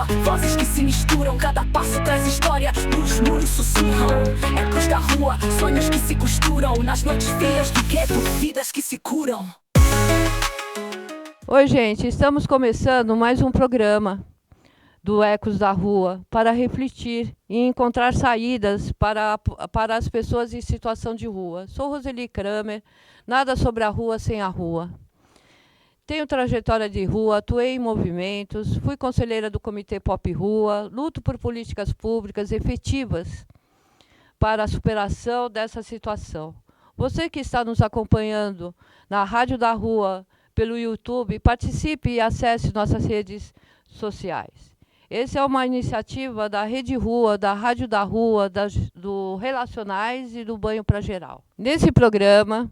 rua, vozes que se misturam, cada passo traz história, nos muros sussurram. Ecos da rua, sonhos que se costuram, nas noites frias do gueto, vidas que se curam. Oi, gente, estamos começando mais um programa do Ecos da Rua para refletir e encontrar saídas para as pessoas em situação de rua. Sou Roseli Kramer, nada sobre a rua sem a rua. Tenho trajetória de rua, atuei em movimentos, fui conselheira do Comitê Pop Rua, luto por políticas públicas efetivas para a superação dessa situação. Você que está nos acompanhando na Rádio da Rua, pelo YouTube, participe e acesse nossas redes sociais. Essa é uma iniciativa da Rede Rua, da Rádio da Rua, do Relacionais e do Banho para Geral. Nesse programa,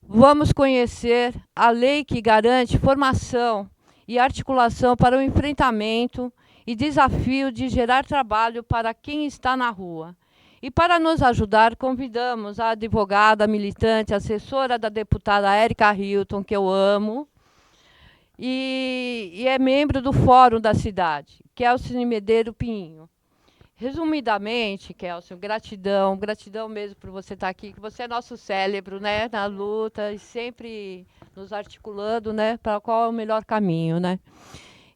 vamos conhecer a lei que garante formação e articulação para o enfrentamento e desafio de gerar trabalho para quem está na rua. E para nos ajudar, convidamos a advogada, militante, assessora da deputada Érica Hilton, que eu amo, e é membro do Fórum da Cidade, Kelcine Medeiro Pinho. Resumidamente, Kelcine, gratidão mesmo por você estar aqui, que você é nosso cérebro, né, na luta e sempre nos articulando, né, para qual é o melhor caminho, né.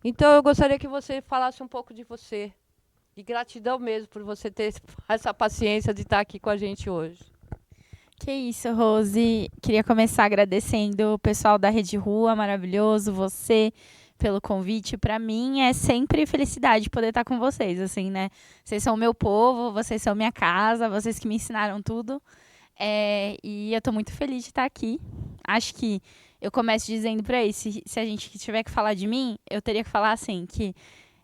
Então, eu gostaria que você falasse um pouco de você. E gratidão mesmo por você ter essa paciência de estar aqui com a gente hoje. Que isso, Rose. Queria começar agradecendo o pessoal da Rede Rua, maravilhoso, você, pelo convite. Para mim é sempre felicidade poder estar com vocês, assim, né? Vocês são o meu povo, vocês são minha casa, vocês que me ensinaram tudo. E eu estou muito feliz de estar aqui. Acho que eu começo dizendo para eles, se a gente tiver que falar de mim, eu teria que falar assim, que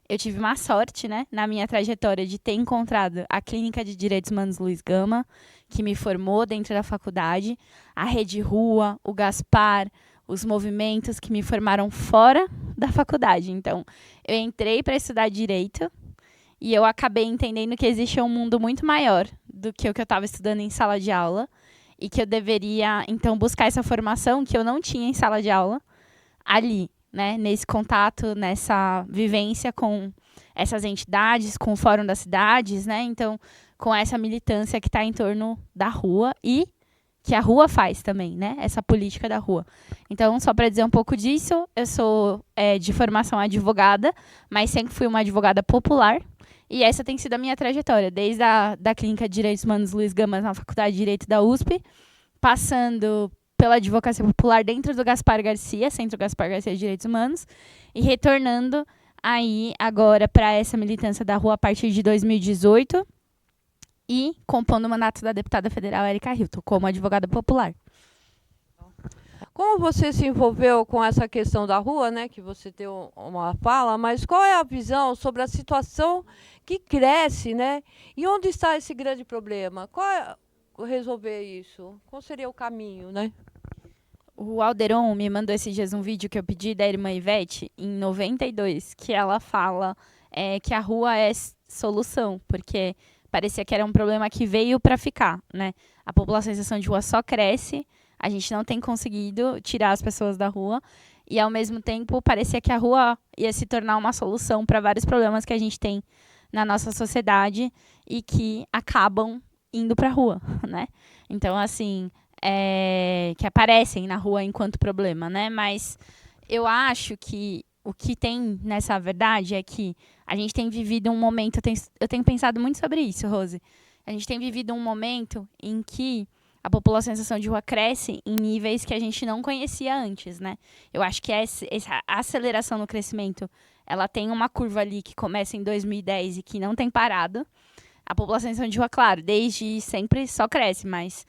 eu tive uma sorte, né, na minha trajetória de ter encontrado a Clínica de Direitos Humanos Luiz Gama, que me formou dentro da faculdade, a Rede Rua, o Gaspar, os movimentos que me formaram fora da faculdade. Então, eu entrei para estudar Direito e eu acabei entendendo que existia um mundo muito maior do que o que eu estava estudando em sala de aula e que eu deveria, então, buscar essa formação que eu não tinha em sala de aula ali, né, nesse contato, nessa vivência com essas entidades, com o Fórum das Cidades, né, então, com essa militância que está em torno da rua e que a rua faz também, né, essa política da rua. Então, só para dizer um pouco disso, eu sou de formação advogada, mas sempre fui uma advogada popular, e essa tem sido a minha trajetória, desde da Clínica de Direitos Humanos Luiz Gama, na Faculdade de Direito da USP, passando pela advocacia popular dentro do Gaspar Garcia, Centro Gaspar Garcia de Direitos Humanos, e retornando aí agora para essa militância da rua a partir de 2018 e compondo o mandato da deputada federal Érica Hilton, como advogada popular. Como você se envolveu com essa questão da rua, né, que você deu uma fala, mas qual é a visão sobre a situação que cresce, né, e onde está esse grande problema? Qual é resolver isso? Qual seria o caminho, né? O Alderon me mandou esses dias um vídeo que eu pedi da irmã Ivete, em 92, que ela fala que a rua é solução, porque parecia que era um problema que veio para ficar, né? A população em situação de rua só cresce, a gente não tem conseguido tirar as pessoas da rua, e ao mesmo tempo parecia que a rua ia se tornar uma solução para vários problemas que a gente tem na nossa sociedade e que acabam indo para a rua, né? Então, assim, que aparecem na rua enquanto problema, né? Mas eu acho que o que tem nessa verdade é que a gente tem vivido um momento, eu tenho pensado muito sobre isso, Rose. A gente tem vivido um momento em que a população em situação de rua cresce em níveis que a gente não conhecia antes, né? Eu acho que essa aceleração no crescimento, ela tem uma curva ali que começa em 2010 e que não tem parado. A população em situação de rua, claro, desde sempre só cresce, mas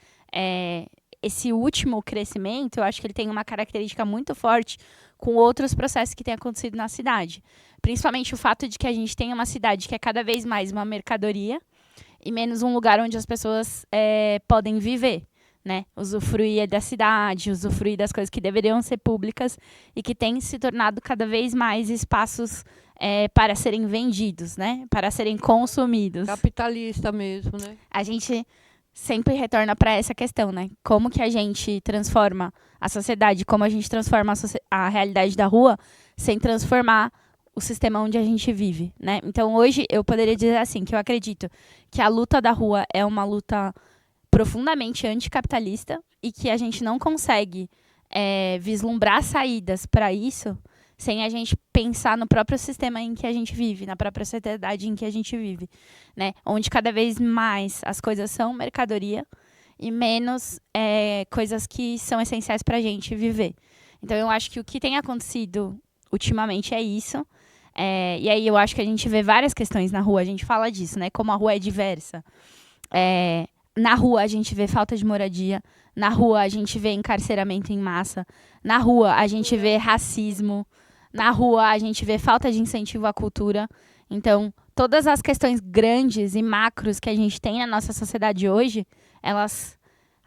esse último crescimento, eu acho que ele tem uma característica muito forte com outros processos que têm acontecido na cidade. Principalmente o fato de que a gente tem uma cidade que é cada vez mais uma mercadoria e menos um lugar onde as pessoas podem viver, né? Usufruir da cidade, usufruir das coisas que deveriam ser públicas e que têm se tornado cada vez mais espaços para serem vendidos, né? Para serem consumidos. Capitalista mesmo, né? A gente sempre retorna para essa questão, né? Como que a gente transforma a sociedade, como a gente transforma a realidade da rua sem transformar o sistema onde a gente vive, né? Então, hoje, eu poderia dizer assim, que eu acredito que a luta da rua é uma luta profundamente anticapitalista e que a gente não consegue vislumbrar saídas para isso sem a gente pensar no próprio sistema em que a gente vive, na própria sociedade em que a gente vive, né? Onde cada vez mais as coisas são mercadoria e menos coisas que são essenciais para a gente viver. Então, eu acho que o que tem acontecido ultimamente é isso. E aí eu acho que a gente vê várias questões na rua, a gente fala disso, né? Como a rua é diversa. Na rua a gente vê falta de moradia, na rua a gente vê encarceramento em massa, na rua a gente vê racismo, na rua a gente vê falta de incentivo à cultura. Então, todas as questões grandes e macros que a gente tem na nossa sociedade hoje, elas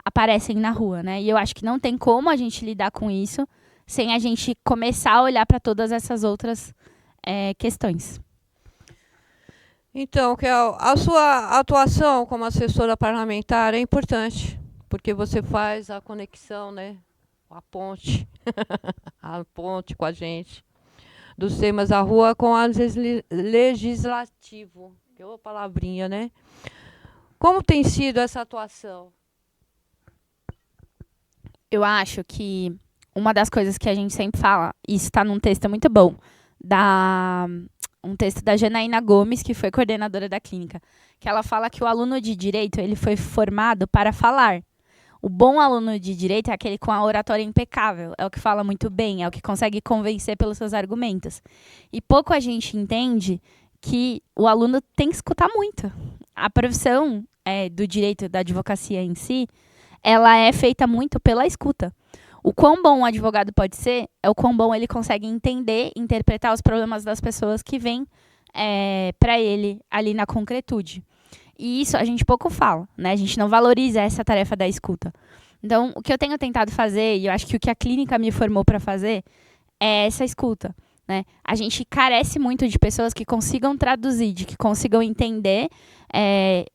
aparecem na rua, né? E eu acho que não tem como a gente lidar com isso sem a gente começar a olhar para todas essas outras questões. Então, Kel, a sua atuação como assessora parlamentar é importante, porque você faz a conexão, né? A ponte, a ponte com a gente, dos temas da rua com o legislativo. Que uma palavrinha, né? Como tem sido essa atuação? Eu acho que uma das coisas que a gente sempre fala, e isso está num texto muito bom, um texto da Janaína Gomes, que foi coordenadora da clínica, que ela fala que o aluno de direito ele foi formado para falar. O bom aluno de direito é aquele com a oratória impecável, é o que fala muito bem, é o que consegue convencer pelos seus argumentos. E pouco a gente entende que o aluno tem que escutar muito. A profissão do direito, da advocacia em si, ela é feita muito pela escuta. O quão bom um advogado pode ser é o quão bom ele consegue entender, interpretar os problemas das pessoas que vêm para ele ali na concretude. E isso a gente pouco fala, né? A gente não valoriza essa tarefa da escuta. Então, o que eu tenho tentado fazer, e eu acho que o que a clínica me formou para fazer, é essa escuta, né? A gente carece muito de pessoas que consigam traduzir, de que consigam entender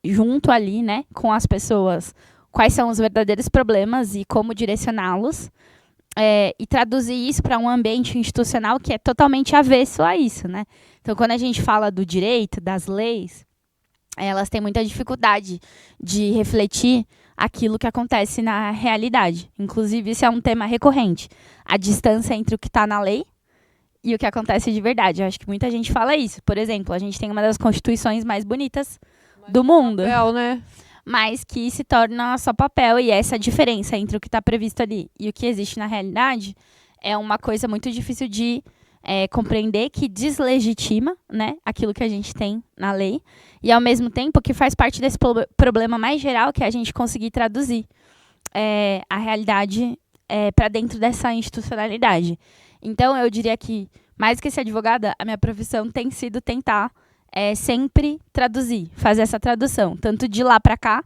junto ali, né, com as pessoas, quais são os verdadeiros problemas e como direcioná-los, e traduzir isso para um ambiente institucional que é totalmente avesso a isso, né? Então, quando a gente fala do direito, das leis, elas têm muita dificuldade de refletir aquilo que acontece na realidade. Inclusive, isso é um tema recorrente. A distância entre o que está na lei e o que acontece de verdade. Eu acho que muita gente fala isso. Por exemplo, a gente tem uma das constituições mais bonitas do mundo. Papel, né? Mas que se torna só papel, e essa diferença entre o que está previsto ali e o que existe na realidade é uma coisa muito difícil de compreender, que deslegitima, né, aquilo que a gente tem na lei, e ao mesmo tempo que faz parte desse problema mais geral, que é a gente conseguir traduzir a realidade para dentro dessa institucionalidade. Então, eu diria que, mais que ser advogada, a minha profissão tem sido tentar sempre traduzir, fazer essa tradução, tanto de lá para cá,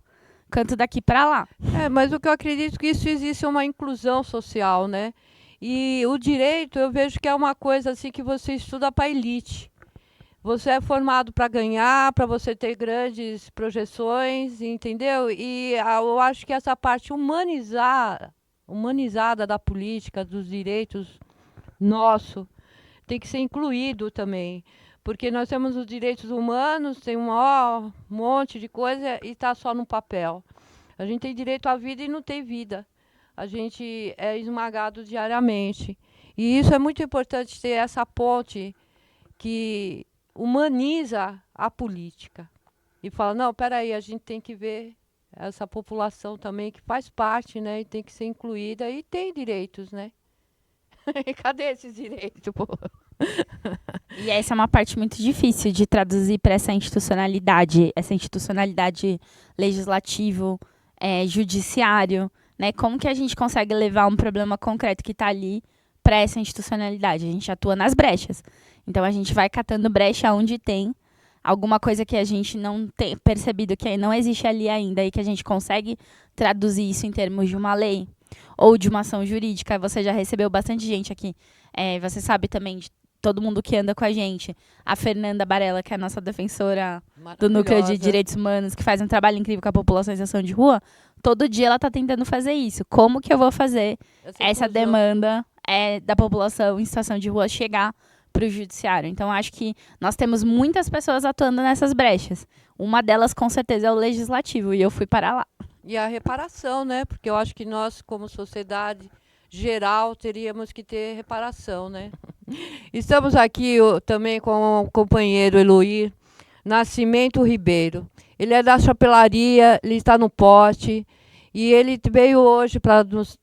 quanto daqui para lá. Mas o que eu acredito que isso existe uma inclusão social, né? E o direito, eu vejo que é uma coisa assim que você estuda para a elite. Você é formado para ganhar, para você ter grandes projeções, entendeu? E eu acho que essa parte humanizada da política, dos direitos nosso, tem que ser incluído também. Porque nós temos os direitos humanos, tem um monte de coisa e está só no papel. A gente tem direito à vida e não tem vida. A gente é esmagado diariamente. E isso é muito importante, ter essa ponte que humaniza a política. E fala, não, peraí, a gente tem que ver essa população também que faz parte, né? E tem que ser incluída e tem direitos, né? Cadê esses direitos, pô? E essa é uma parte muito difícil de traduzir para essa institucionalidade legislativo, judiciário, né? Como que a gente consegue levar um problema concreto que está ali para essa institucionalidade? A gente atua nas brechas. Então, a gente vai catando brecha onde tem alguma coisa que a gente não tem percebido que não existe ali ainda e que a gente consegue traduzir isso em termos de uma lei ou de uma ação jurídica. Você já recebeu bastante gente aqui. Você sabe também de todo mundo que anda com a gente. A Fernanda Barella, que é a nossa defensora do Núcleo de Direitos Humanos, que faz um trabalho incrível com a população em situação de rua, todo dia ela está tentando fazer isso. Como que eu vou fazer essa demanda da população em situação de rua chegar para o judiciário. Então, acho que nós temos muitas pessoas atuando nessas brechas. Uma delas, com certeza, é o legislativo, e eu fui para lá. E a reparação, né? Porque eu acho que nós, como sociedade geral, teríamos que ter reparação, né? Estamos aqui também com o companheiro Eloir Nascimento Ribeiro. Ele é da chapelaria, ele está no pote, e ele veio hoje para nos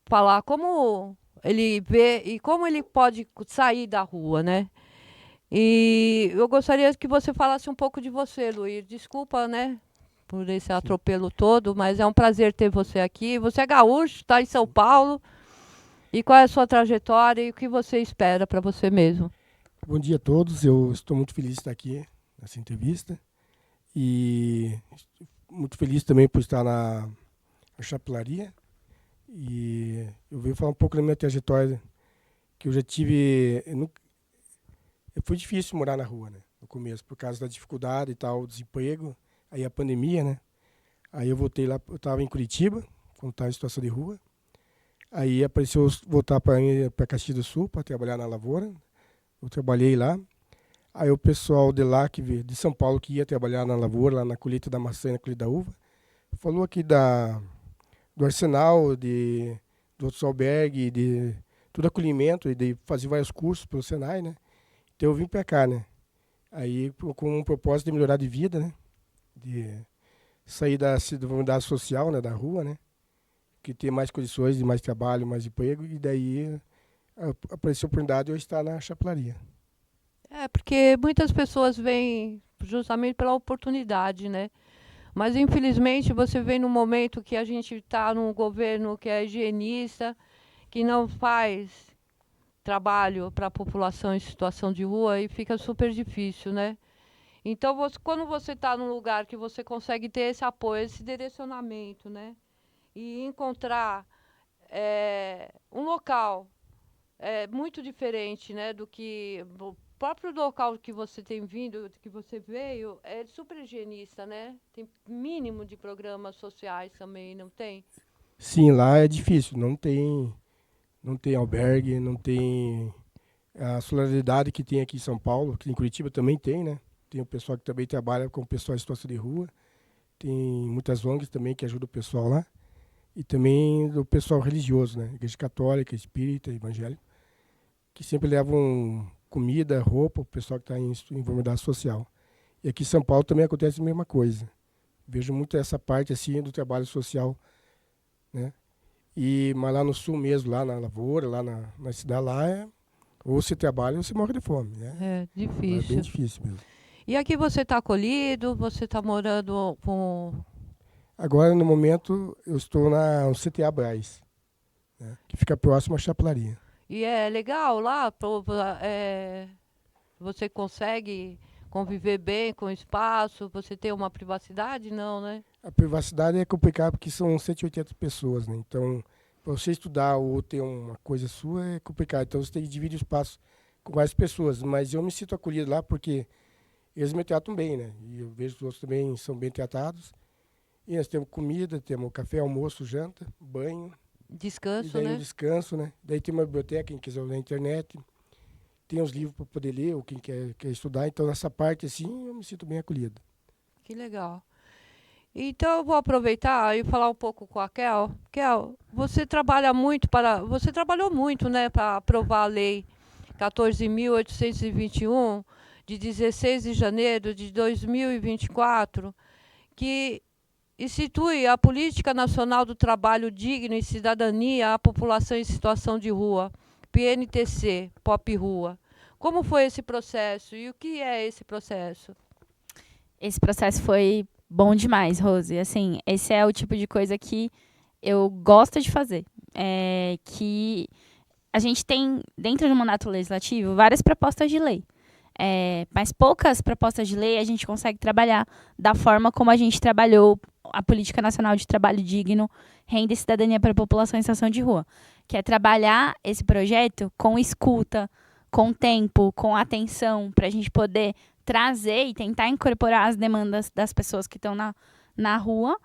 falar como ele vê e como ele pode sair da rua, né? E eu gostaria que você falasse um pouco de você, Luiz. Desculpa, né, por esse atropelo todo, mas é um prazer ter você aqui. Você é gaúcho, está em São Paulo. E qual é a sua trajetória e o que você espera para você mesmo? Bom dia a todos. Eu estou muito feliz de estar aqui nessa entrevista. E muito feliz também por estar na chapelaria. E eu venho falar um pouco da minha trajetória, que eu já tive... Foi difícil morar na rua, né, no começo, por causa da dificuldade e tal, o desemprego, aí a pandemia, né. Aí eu voltei lá, eu estava em Curitiba, quando estava em situação de rua. Aí apareceu voltar para Caxias do Sul, para trabalhar na lavoura. Eu trabalhei lá. Aí o pessoal de lá, de São Paulo, que ia trabalhar na lavoura, lá na colheita da maçã e na colheita da uva, falou aqui do arsenal, do outros albergue, de tudo acolhimento, e de fazer vários cursos pelo Senai, né. Então eu vim para cá, né. Aí com um propósito de melhorar de vida, né, de sair da unidade social, né, da rua, né, que ter mais condições de mais trabalho, mais emprego, e daí apareceu a oportunidade de eu estar na chapelaria. Porque muitas pessoas vêm justamente pela oportunidade, né? Mas, infelizmente, você vem num momento que a gente está num governo que é higienista, que não faz trabalho para a população em situação de rua e fica super difícil, né? Então, quando você está num lugar que você consegue ter esse apoio, esse direcionamento, né? E encontrar um local muito diferente, né, do que o próprio local que você tem vindo, que você veio, é super higienista, né? Tem mínimo de programas sociais também, não tem? Sim, lá é difícil, não tem albergue, não tem a solidariedade que tem aqui em São Paulo, que em Curitiba também tem, né? Tem o pessoal que também trabalha com o pessoal em situação de rua, tem muitas ONGs também que ajudam o pessoal lá, e também do pessoal religioso, né? Igreja católica, espírita, evangélico, que sempre levam comida, roupa, o pessoal que está em enfermidade social. E aqui em São Paulo também acontece a mesma coisa. Vejo muito essa parte assim do trabalho social, né? Mas lá no sul mesmo, lá na lavoura, lá na cidade, lá ou se trabalha ou se morre de fome, né? É É difícil. bem difícil mesmo. E aqui você está acolhido? Você está morando com... Agora, no momento, eu estou no CTA Brás, né, que fica próximo à chapelaria. E é legal lá? Você consegue conviver bem com o espaço? Você tem uma privacidade? Não, né? A privacidade é complicada porque são 180 pessoas, né? Então, para você estudar ou ter uma coisa sua é complicado. Então, você tem que dividir o espaço com várias pessoas. Mas eu me sinto acolhido lá porque eles me tratam bem, né? E eu vejo que os outros também são bem tratados. E nós temos comida, temos café, almoço, janta, banho. Descanso, E daí né? o descanso, né? Daí tem uma biblioteca, quem quiser ler na internet. Tem os livros para poder ler, ou quem quer estudar. Então, nessa parte, assim, eu me sinto bem acolhido. Que legal. Então, eu vou aproveitar e falar um pouco com a Kel. Kel, você trabalhou muito, né, para aprovar a lei 14.821, de 16 de janeiro de 2024, que institui a Política Nacional do Trabalho Digno e Cidadania à População em Situação de Rua, PNTC, POP Rua. Como foi esse processo e o que é esse processo? Esse processo foi bom demais, Rose. Assim, esse é o tipo de coisa que eu gosto de fazer. Que a gente tem, dentro do mandato legislativo, várias propostas de lei. Mas poucas propostas de lei a gente consegue trabalhar da forma como a gente trabalhou a Política Nacional de Trabalho Digno, Renda e Cidadania para a População em Situação de Rua, que é trabalhar esse projeto com escuta, com tempo, com atenção, para a gente poder trazer e tentar incorporar as demandas das pessoas que estão na rua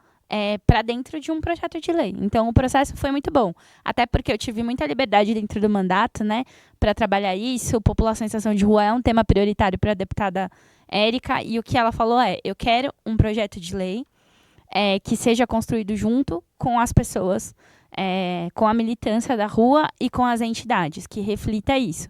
para dentro de um projeto de lei. Então, o processo foi muito bom. Até porque eu tive muita liberdade dentro do mandato, né, para trabalhar isso. População em situação de rua é um tema prioritário para a deputada Érica. E o que ela falou eu quero um projeto de lei que seja construído junto com as pessoas, com a militância da rua e com as entidades, que reflita isso.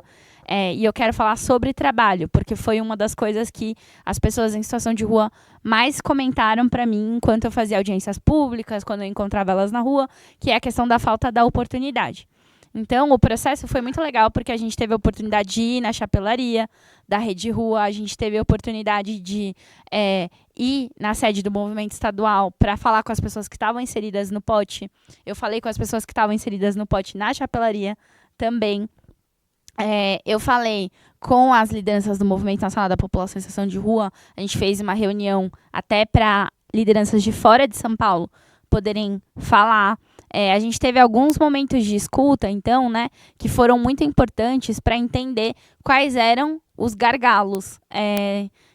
E eu quero falar sobre trabalho, porque foi uma das coisas que as pessoas em situação de rua mais comentaram para mim enquanto eu fazia audiências públicas, quando eu encontrava elas na rua, que é a questão da falta da oportunidade. Então, o processo foi muito legal, porque a gente teve a oportunidade de ir na chapelaria da Rede Rua, a gente teve a oportunidade de ir na sede do movimento estadual para falar com as pessoas que estavam inseridas no pote. Eu falei com as pessoas que estavam inseridas no pote na chapelaria também. Eu falei com as lideranças do Movimento Nacional da População em Situação de Rua. A gente fez uma reunião até para lideranças de fora de São Paulo poderem falar. A gente teve alguns momentos de escuta, então, né, que foram muito importantes para entender quais eram os gargalos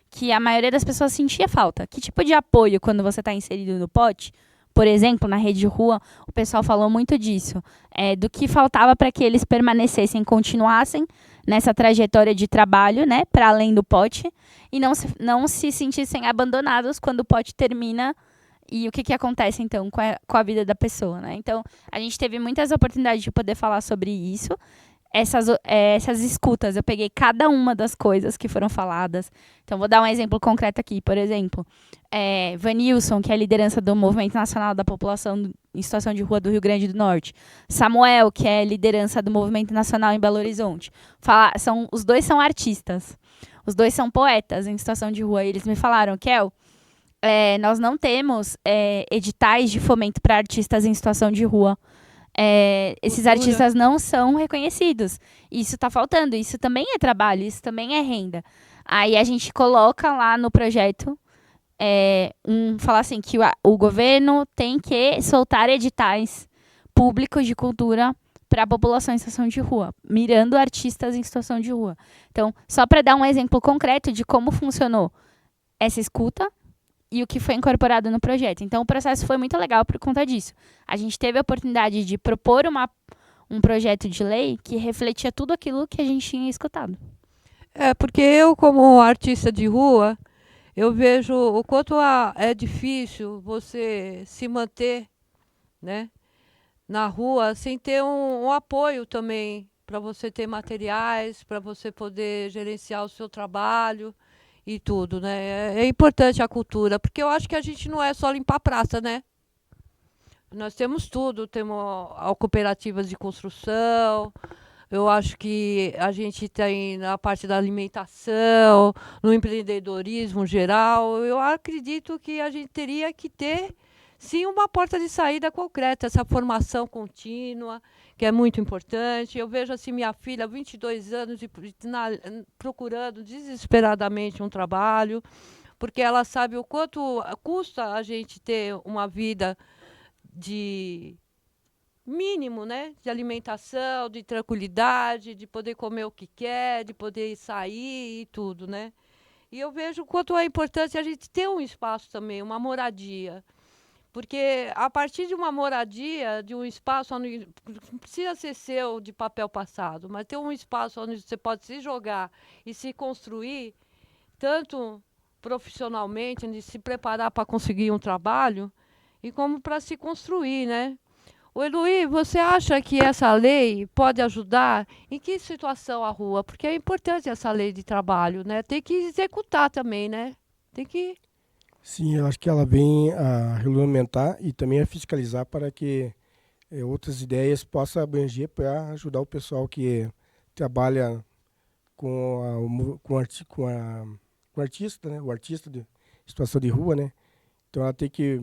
que a maioria das pessoas sentia falta. Que tipo de apoio quando você está inserido no pote? Por exemplo, na Rede Rua, o pessoal falou muito disso, do que faltava para que eles permanecessem, continuassem nessa trajetória de trabalho, né, para além do pote, e não se sentissem abandonados quando o pote termina. E o que acontece, então, com a vida da pessoa, né? Então, a gente teve muitas oportunidades de poder falar sobre isso. Essas escutas, eu peguei cada uma das coisas que foram faladas. Então, vou dar um exemplo concreto aqui. Por exemplo, Vanilson, que é a liderança do Movimento Nacional da População em Situação de Rua do Rio Grande do Norte. Samuel, que é a liderança do Movimento Nacional em Belo Horizonte. Os dois são artistas. Os dois são poetas em situação de rua. E eles me falaram, Kel, nós não temos editais de fomento para artistas em situação de rua. Esses artistas não são reconhecidos. Isso está faltando. Isso também é trabalho, isso também é renda. Aí a gente coloca lá no projeto, falar assim, que o governo tem que soltar editais públicos de cultura para a população em situação de rua, mirando artistas em situação de rua. Então, só para dar um exemplo concreto de como funcionou essa escuta e o que foi incorporado no projeto. Então, o processo foi muito legal por conta disso. A gente teve a oportunidade de propor um projeto de lei que refletia tudo aquilo que a gente tinha escutado. Porque eu, como artista de rua, eu vejo o quanto é difícil você se manter, né, na rua sem ter um apoio também, para você ter materiais, para você poder gerenciar o seu trabalho e tudo, né? É importante a cultura, porque eu acho que a gente não é só limpar a praça, né? Nós temos tudo, temos cooperativas de construção, eu acho que a gente tem na parte da alimentação, no empreendedorismo geral, eu acredito que a gente teria que ter, sim, uma porta de saída concreta, essa formação contínua, que é muito importante. Eu vejo assim minha filha, 22 anos, procurando desesperadamente um trabalho, porque ela sabe o quanto custa a gente ter uma vida de mínimo, né, de alimentação, de tranquilidade, de poder comer o que quer, de poder sair e tudo, né? E eu vejo o quanto é importante a gente ter um espaço também, uma moradia. Porque a partir de uma moradia, de um espaço onde não precisa ser seu de papel passado, mas ter um espaço onde você pode se jogar e se construir, tanto profissionalmente, de se preparar para conseguir um trabalho, e como para se construir, né? O Eloy, você acha que essa lei pode ajudar? Em que situação a rua? Porque é importante essa lei de trabalho, né? Tem que executar também, né? Tem que... Sim, eu acho que ela vem a regulamentar e também a fiscalizar para que outras ideias possam abranger para ajudar o pessoal que trabalha com o artista, né? O artista de situação de rua, né? Então ela tem que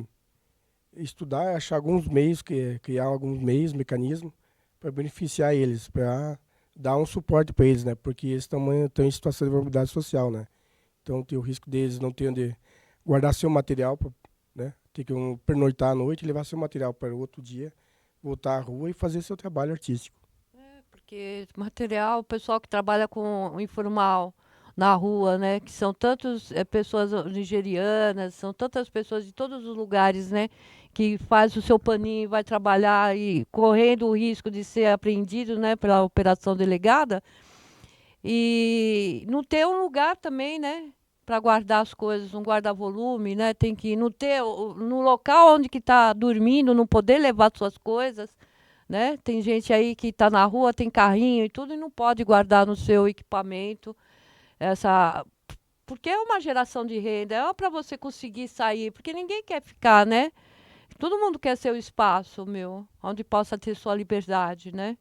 estudar, achar alguns meios, criar alguns meios, mecanismos para beneficiar eles, para dar um suporte para eles, né? Porque eles estão em situação de vulnerabilidade social, né? Então tem o risco deles não ter onde guardar seu material, né? Ter que pernoitar à noite, levar seu material para o outro dia, voltar à rua e fazer seu trabalho artístico. Porque material, o pessoal que trabalha com o informal na rua, né? Que são tantas pessoas nigerianas, são tantas pessoas de todos os lugares, né? que faz o seu paninho e vai trabalhar e correndo o risco de ser apreendido, né, pela operação delegada. E não ter um lugar também, né, para guardar as coisas, um guarda-volume, né, tem que não ter no local onde que está dormindo, não poder levar suas coisas, né? Tem gente aí que está na rua, tem carrinho e tudo e não pode guardar no seu equipamento essa, porque é uma geração de renda, é para você conseguir sair, porque ninguém quer ficar, né? Todo mundo quer seu espaço, onde possa ter sua liberdade, né?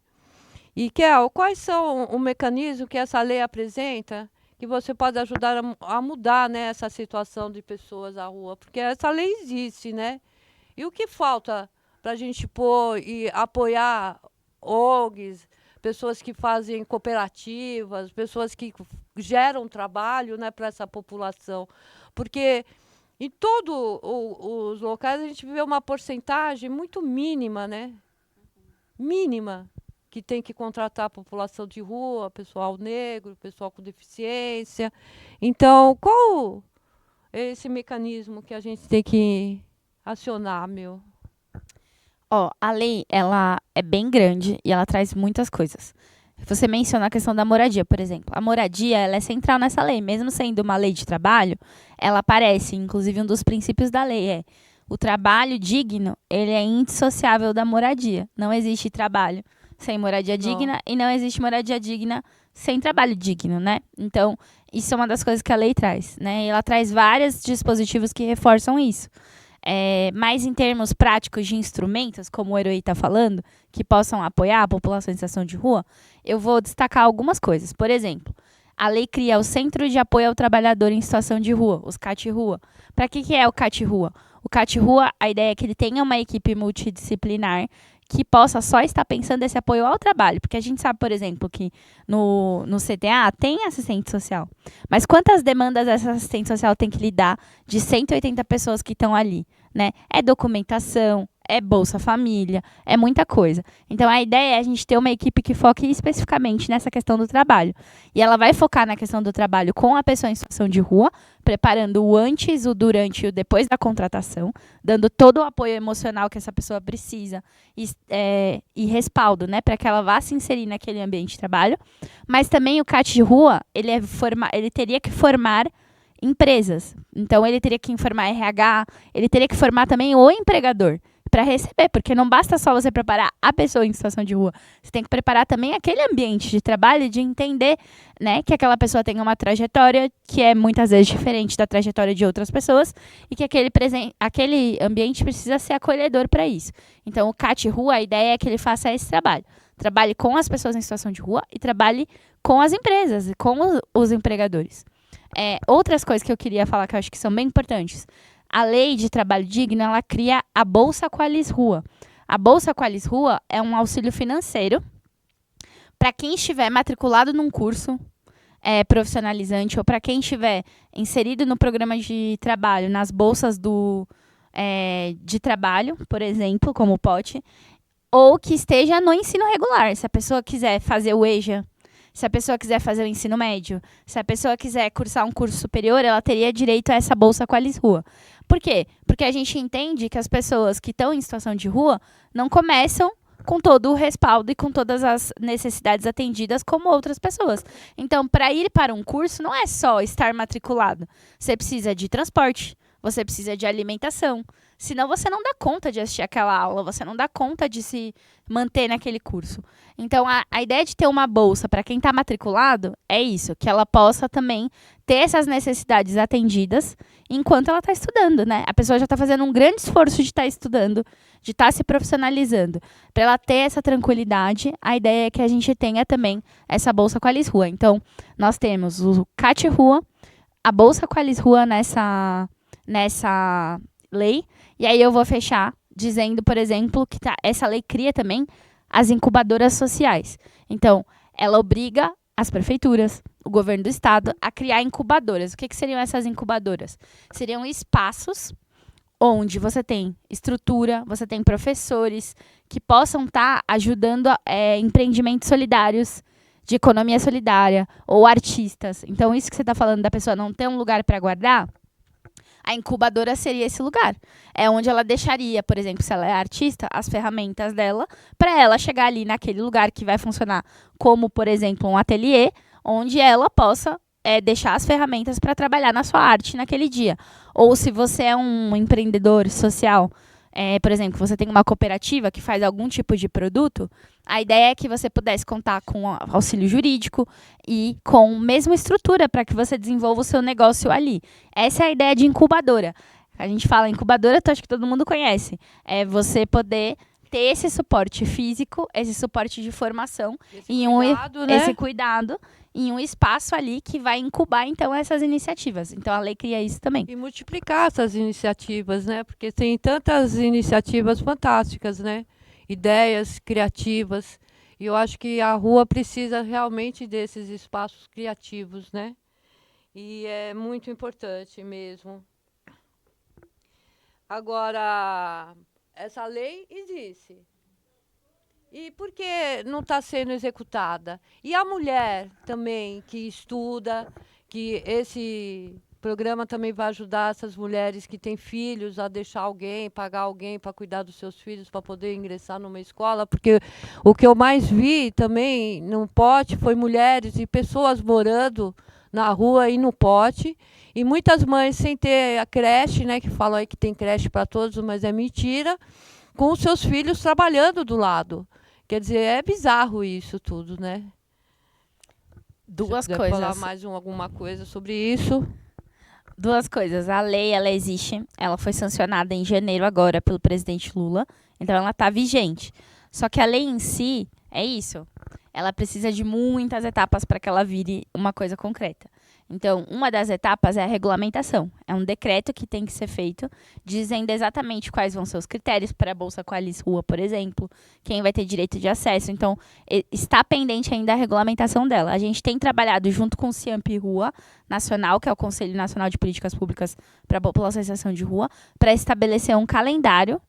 E, Kel, quais são o mecanismo que essa lei apresenta que você pode ajudar a mudar, né, essa situação de pessoas à rua? Porque essa lei existe, né? E o que falta para a gente pôr e apoiar ONGs, pessoas que fazem cooperativas, pessoas que geram trabalho, né, para essa população? Porque em todos os locais a gente vê uma porcentagem muito mínima, né? Mínima, que tem que contratar a população de rua, pessoal negro, pessoal com deficiência. Então, qual é esse mecanismo que a gente tem que acionar, Ó, a lei, ela é bem grande e ela traz muitas coisas. Você menciona a questão da moradia, por exemplo. A moradia, ela é central nessa lei. Mesmo sendo uma lei de trabalho, ela aparece. Inclusive, um dos princípios da lei é o trabalho digno, ele é indissociável da moradia. Não existe trabalho sem moradia digna e não existe moradia digna sem trabalho digno, né? Então, isso é uma das coisas que a lei traz, né? E ela traz vários dispositivos que reforçam isso. Mas em termos práticos de instrumentos, como o Herói está falando, que possam apoiar a população em situação de rua, eu vou destacar algumas coisas. Por exemplo, a lei cria o Centro de Apoio ao Trabalhador em Situação de Rua, os CAT-RUA. Para que é o CAT-RUA? O CAT-RUA, a ideia é que ele tenha uma equipe multidisciplinar que possa só estar pensando esse apoio ao trabalho. Porque a gente sabe, por exemplo, que no CTA tem assistente social. Mas quantas demandas essa assistente social tem que lidar de 180 pessoas que estão ali, né? É documentação, é Bolsa Família, é muita coisa. Então, a ideia é a gente ter uma equipe que foque especificamente nessa questão do trabalho. E ela vai focar na questão do trabalho com a pessoa em situação de rua, preparando o antes, o durante e o depois da contratação, dando todo o apoio emocional que essa pessoa precisa e respaldo, né, para que ela vá se inserir naquele ambiente de trabalho. Mas também o CAT de rua, ele teria que formar empresas. Então, ele teria que informar RH, ele teria que formar também o empregador para receber, porque não basta só você preparar a pessoa em situação de rua, você tem que preparar também aquele ambiente de trabalho, de entender, né, que aquela pessoa tem uma trajetória que é muitas vezes diferente da trajetória de outras pessoas e que aquele ambiente precisa ser acolhedor para isso. Então, o CAT Rua, a ideia é que ele faça esse trabalho. Trabalhe com as pessoas em situação de rua e trabalhe com as empresas e com os empregadores. Outras coisas que eu queria falar que eu acho que são bem importantes. A lei de trabalho digno, ela cria a Bolsa Qualis Rua. A Bolsa Qualis Rua é um auxílio financeiro para quem estiver matriculado num curso profissionalizante ou para quem estiver inserido no programa de trabalho, nas bolsas de trabalho, por exemplo, como o POT, ou que esteja no ensino regular. Se a pessoa quiser fazer o EJA, se a pessoa quiser fazer o ensino médio, se a pessoa quiser cursar um curso superior, ela teria direito a essa Bolsa Qualis Rua. Por quê? Porque a gente entende que as pessoas que estão em situação de rua não começam com todo o respaldo e com todas as necessidades atendidas como outras pessoas. Então, para ir para um curso, não é só estar matriculado. Você precisa de transporte, você precisa de alimentação. Senão você não dá conta de assistir aquela aula, você não dá conta de se manter naquele curso. Então, a ideia de ter uma bolsa para quem está matriculado é isso, que ela possa também ter essas necessidades atendidas enquanto ela está estudando, né? A pessoa já está fazendo um grande esforço de estar estudando, de estar se profissionalizando. Para ela ter essa tranquilidade, a ideia é que a gente tenha também essa Bolsa Qualis Rua. Então, nós temos o CAT Rua, a Bolsa Qualis Rua nessa lei. E aí eu vou fechar dizendo, por exemplo, que essa lei cria também as incubadoras sociais. Então, ela obriga as prefeituras, o governo do estado, a criar incubadoras. O que seriam essas incubadoras? Seriam espaços onde você tem estrutura, você tem professores que possam estar ajudando empreendimentos solidários, de economia solidária, ou artistas. Então, isso que você está falando da pessoa não ter um lugar para guardar, A incubadora seria esse lugar. É onde ela deixaria, por exemplo, se ela é artista, as ferramentas dela para ela chegar ali naquele lugar que vai funcionar como, por exemplo, um ateliê, onde ela possa deixar as ferramentas para trabalhar na sua arte naquele dia. Ou se você é um empreendedor social, por exemplo, você tem uma cooperativa que faz algum tipo de produto, a ideia é que você pudesse contar com auxílio jurídico e com a mesma estrutura para que você desenvolva o seu negócio ali. Essa é a ideia de incubadora. A gente fala incubadora, então acho que todo mundo conhece. É você poder ter esse suporte físico, esse suporte de formação, esse cuidado em um espaço ali que vai incubar, então, essas iniciativas. Então, a lei cria isso também. E multiplicar essas iniciativas, né? Porque tem tantas iniciativas fantásticas, né? Ideias criativas. E eu acho que a rua precisa realmente desses espaços criativos, né? E é muito importante mesmo. Agora, essa lei existe. E por que não está sendo executada? E a mulher também que estuda, que esse programa também vai ajudar essas mulheres que têm filhos a deixar alguém, pagar alguém para cuidar dos seus filhos, para poder ingressar numa escola, porque o que eu mais vi também no pote foi mulheres e pessoas morando na rua e no pote, e muitas mães sem ter a creche, né, que falam aí que tem creche para todos, mas é mentira, com os seus filhos trabalhando do lado. Quer dizer, é bizarro isso tudo, né? Duas Se coisas. falar mais alguma coisa sobre isso. Duas coisas. A lei, ela existe. Ela foi sancionada em janeiro agora pelo presidente Lula. Então, ela está vigente. Só que a lei em si é isso. Ela precisa de muitas etapas para que ela vire uma coisa concreta. Então, uma das etapas é a regulamentação. É um decreto que tem que ser feito, dizendo exatamente quais vão ser os critérios para a Bolsa Coalis Rua, por exemplo, quem vai ter direito de acesso. Então, está pendente ainda a regulamentação dela. A gente tem trabalhado junto com o CIAMP Rua Nacional, que é o Conselho Nacional de Políticas Públicas para a População em Situação de Rua, para estabelecer um calendário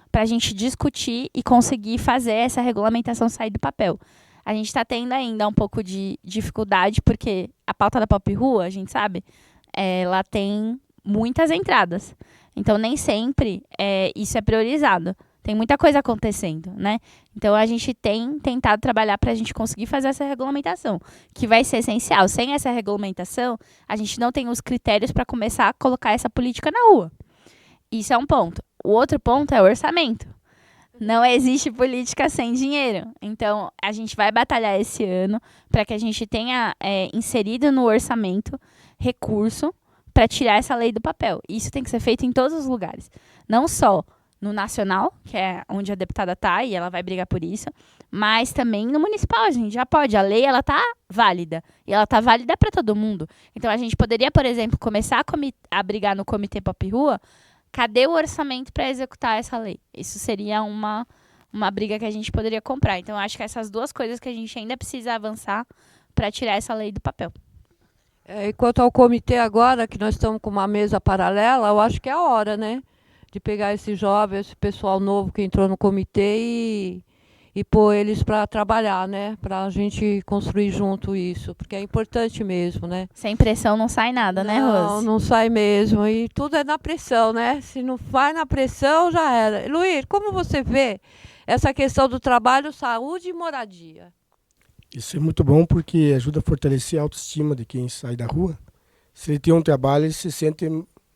para a gente discutir e conseguir fazer essa regulamentação sair do papel. A gente está tendo ainda um pouco de dificuldade, porque a pauta da Pop Rua, a gente sabe, ela tem muitas entradas. Então, nem sempre isso é priorizado. Tem muita coisa acontecendo, né? Então, a gente tem tentado trabalhar para a gente conseguir fazer essa regulamentação, que vai ser essencial. Sem essa regulamentação, a gente não tem os critérios para começar a colocar essa política na rua. Isso é um ponto. O outro ponto é o orçamento. Não existe política sem dinheiro. Então, a gente vai batalhar esse ano para que a gente tenha inserido no orçamento recurso para tirar essa lei do papel. Isso tem que ser feito em todos os lugares. Não só no nacional, que é onde a deputada está, e ela vai brigar por isso, mas também no municipal. A gente já pode. A lei está válida. E ela está válida para todo mundo. Então, a gente poderia, por exemplo, começar a brigar no Comitê Pop Rua. Cadê o orçamento para executar essa lei? Isso seria uma briga que a gente poderia comprar. Então, acho que essas duas coisas que a gente ainda precisa avançar para tirar essa lei do papel. E quanto ao comitê agora, que nós estamos com uma mesa paralela, eu acho que é a hora, né? De pegar esse jovem, esse pessoal novo que entrou no comitê e pôr eles para trabalhar, né? Para a gente construir junto isso, porque é importante mesmo, né? Sem pressão não sai nada, né, Rose? Não sai mesmo, e tudo é na pressão, né? Se não vai na pressão, já era. Luiz, como você vê essa questão do trabalho, saúde e moradia? Isso é muito bom porque ajuda a fortalecer a autoestima de quem sai da rua. Se ele tem um trabalho, ele se sente,